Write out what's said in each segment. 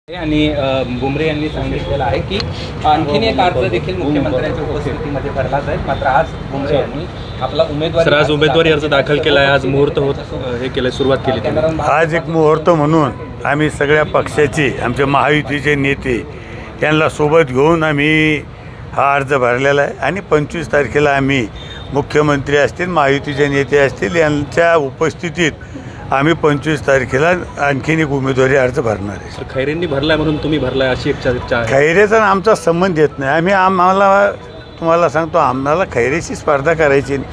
आणि बुमरे यांनी सांगितलेलं आहे की आणखीन एक अर्ज देखील मुख्यमंत्र्यांच्या उपस्थितीमध्ये भरला जाईल. मात्र आज बुमरे यांनी आपला उमेदवारी अर्ज दाखल केला आहे. आज मुहूर्त हे केलं, सुरुवात केली. आज एक मुहूर्त म्हणून आम्ही सगळ्या पक्षाचे आमचे महायुतीचे नेते यांना सोबत घेऊन आम्ही हा अर्ज भरलेला आहे आणि 25 तारखेला आम्ही मुख्यमंत्री असतील, महायुतीचे नेते असतील यांच्या उपस्थितीत आम्ही 25 तारखेला आणखीन एक उमेदवारी अर्ज भरणार आहे. खैरेंनी भरलाय म्हणून तुम्ही भरलाय अशी एक चर्चा आहे. खैरेचा आमचा संबंध येत नाही. आम्हाला तुम्हाला सांगतो, आम्हाला खैरेची स्पर्धा करायची नाही.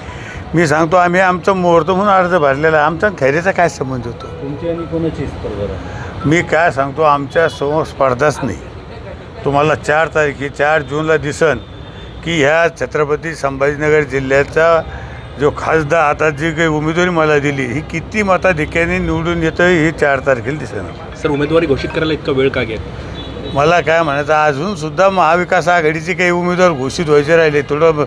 मी सांगतो आम्ही आमचा मुहूर्त म्हणून अर्ज भरलेला आहे. आमचा खैरेचा काय संबंध होतो? तुमची आणि कोणाची स्पर्धा? मी काय सांगतो, आमच्या समोर स्पर्धाच नाही. तुम्हाला 4 जूनला दिसन की ह्या छत्रपती संभाजीनगर जिल्ह्याचा जो खासदार आता जी काही उमेदवारी मला दिली ही किती मताधिक्याने निवडून येतं हे 4 तारखेला दिसेना. सर, उमेदवारी घोषित करायला इतका वेळ का घ्या? मला काय म्हणायचं, अजूनसुद्धा महाविकास आघाडीचे काही उमेदवार घोषित व्हायचे राहिले. थोडं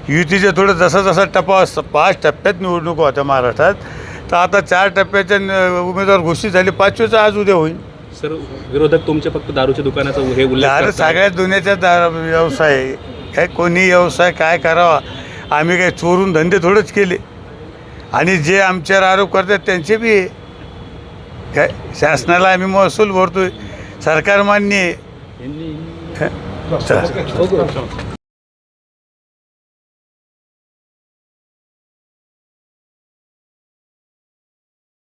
युतीचे जसा टप्पा 5 टप्प्यात निवडणूक होत्या महाराष्ट्रात, तर आता 4 टप्प्याच्या उमेदवार घोषित झाले. 5वेचा आज उद्या होईल. सर, विरोधक तुमचे फक्त दारूच्या दुकानाचा हे उल्लेख सगळ्या दुनियाचा व्यवसाय काय, कोणी व्यवसाय काय करावा. आम्ही काही चोरून धंदे थोडेच केले आणि जे आमच्यावर आरोप करतात त्यांचे बी काय, शासनाला आम्ही महसूल भरतोय, सरकार मान्य आहे.